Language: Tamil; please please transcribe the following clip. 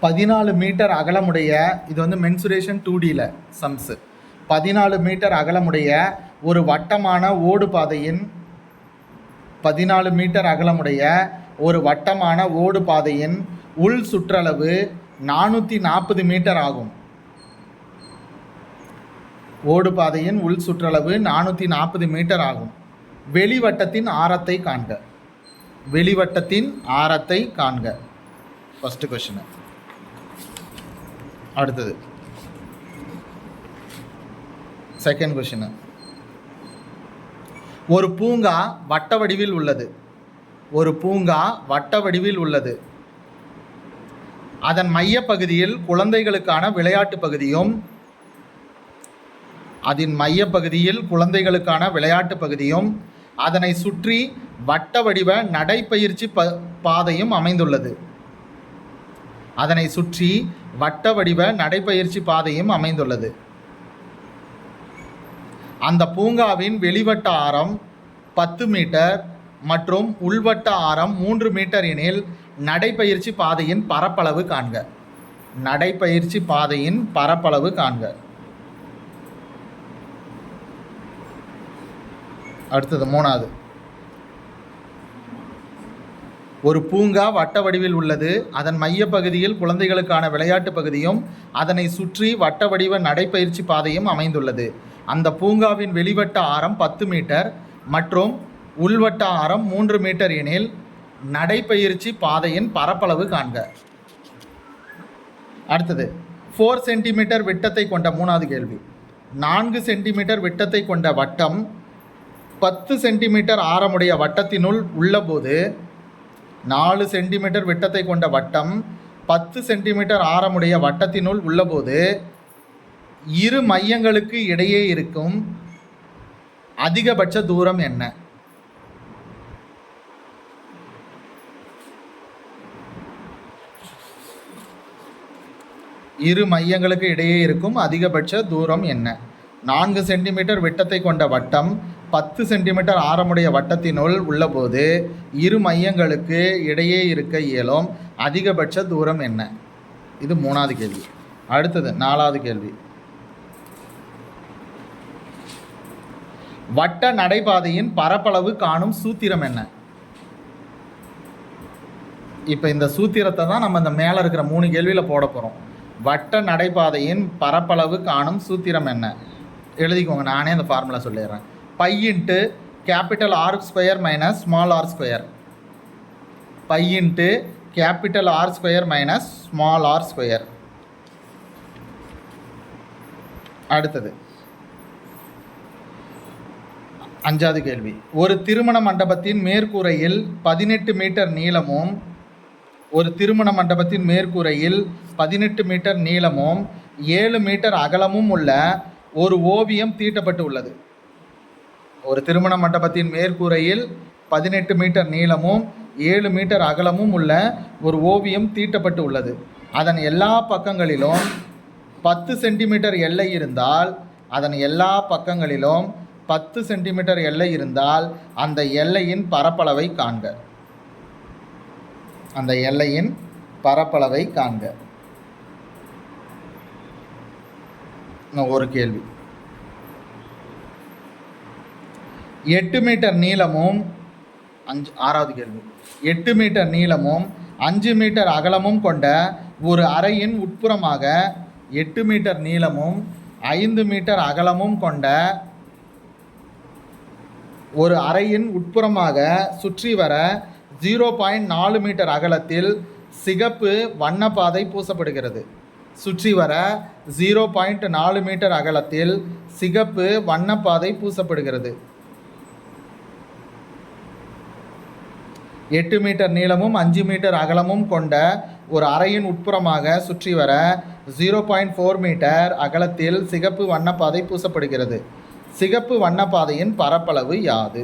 14 மீட்டர் அகலமுடைய, இது வந்து மென்சுரேஷன் 2Dயில் சம்ஸு. 14 மீட்டர் அகலமுடைய ஒரு வட்டமான ஓடு பாதையின் 14 மீட்டர் அகலமுடைய ஒரு வட்டமான ஓடு பாதையின் உள் சுற்றளவு 440 மீட்டர் ஆகும். ஓடு பாதையின் உள் சுற்றளவு 440 மீட்டர் ஆகும். வெளிவட்டத்தின் ஆரத்தை காண்க. வெளிவட்டத்தின் ஆரத்தை காண்க. First question. அடுத்தது செகண்ட் கொஸ்டின். ஒரு பூங்கா வட்ட வடிவில் உள்ளது. ஒரு பூங்கா வட்ட வடிவில் உள்ளது. அதன் மையப்பகுதியில் குழந்தைகளுக்கான விளையாட்டு பகுதியும் அதனை சுற்றி வட்ட வடிவ நடைப்பயிற்சி பாதையும் அமைந்துள்ளது. அந்த பூங்காவின் வெளிவட்ட ஆரம் 10 மீட்டர் மற்றும் உள்வட்ட ஆரம் 3 மீட்டர் எனில் நடைப்பயிற்சி பாதையின் பரப்பளவு காண்க. நடைப்பயிற்சி பாதையின் பரப்பளவு காண்க. அடுத்தது மூணாவது. ஒரு பூங்கா வட்ட வடிவில் உள்ளது. அதன் மையப்பகுதியில் குழந்தைகளுக்கான விளையாட்டு பகுதியும் அதனை சுற்றி வட்ட வடிவ நடைப்பயிற்சி பாதையும் அமைந்துள்ளது. அந்த பூங்காவின் வெளிவட்ட ஆரம் 10 மீட்டர் மற்றும் உள்வட்ட ஆரம் 3 மீட்டர் எனில் நடைப்பயிற்சி பாதையின் பரப்பளவு காண்க. அடுத்தது 4 சென்டிமீட்டர் விட்டத்தை கொண்ட மூணாவது கேள்வி. 4 சென்டிமீட்டர் விட்டத்தை கொண்ட வட்டம் 10 சென்டிமீட்டர் ஆரமுடைய வட்டத்தினுள் உள்ளபோது 4 சென்டிமீட்டர் விட்டத்தை கொண்ட வட்டம் 10 சென்டிமீட்டர் ஆரமுடைய வட்டத்தினுள் உள்ளபோது இரு மையங்களுக்கு இடையே இருக்கும் அதிகபட்ச தூரம் என்ன? இரு மையங்களுக்கு இடையே இருக்கும் அதிகபட்ச தூரம் என்ன? 4 சென்டிமீட்டர் விட்டத்தை கொண்ட வட்டம் 10 சென்டிமீட்டர் ஆரமுடைய வட்டத்தினுள் உள்ளபோது இரு மையங்களுக்கு இடையே இருக்க இயலும் அதிகபட்ச தூரம் என்ன? இது மூணாவது கேள்வி. அடுத்தது நாலாவது கேள்வி. வட்ட நடைபாதையின் பரப்பளவு காணும் சூத்திரம் என்ன? இப்போ இந்த சூத்திரத்தை தான் நம்ம இந்த மேலே இருக்கிற 3 கேள்வியில் போட போகிறோம். வட்ட நடைபாதையின் பரப்பளவு காணும் சூத்திரம் என்ன? எழுதிக்கோங்க, நானே அந்த ஃபார்முலா சொல்லிடுறேன். Pi into capital R square minus small R square. Pi into capital R square minus small R square. அடுத்தது அஞ்சாவது கேள்வி. ஒரு திருமண மண்டபத்தின் மேற்கூரையில் 18 மீட்டர் நீளமும் 7 மீட்டர் அகலமும் உள்ள ஒரு ஓவியம் தீட்டப்பட்டு உள்ளது. ஒரு திருமண மண்டபத்தின் மேற்கூரையில் 18 மீட்டர் நீளமும் 7 மீட்டர் அகலமும் உள்ள ஒரு ஓவியம் தீட்டப்பட்டு உள்ளது. அதன் எல்லா பக்கங்களிலும் 10 சென்டிமீட்டர் எல்லை இருந்தால் அந்த எல்லையின் பரப்பளவை காண்க. ஒரு கேள்வி. 8 மீட்டர் நீளமும் 6வது கேள்வி. 8 மீட்டர் நீளமும் 5 மீட்டர் அகலமும் கொண்ட ஒரு அறையின் உட்புறமாக 8 மீட்டர் நீளமும் 5 மீட்டர் அகலமும் கொண்ட ஒரு அறையின் உட்புறமாக சுற்றி வர 0.4 மீட்டர் அகலத்தில் சிகப்பு வண்ணப்பாதை பூசப்படுகிறது. 0.4 மீட்டர் அகலத்தில் சிகப்பு வண்ணப்பாதை பூசப்படுகிறது. 8 மீட்டர் நீளமும் 5 மீட்டர் அகலமும் கொண்ட ஒரு அறையின் உட்புறமாக சுற்றி வர 0.4 மீட்டர் அகலத்தில் சிகப்பு வண்ணப்பாதை பூசப்படுகிறது. சிகப்பு வண்ணப்பாதையின் பரப்பளவு யாது?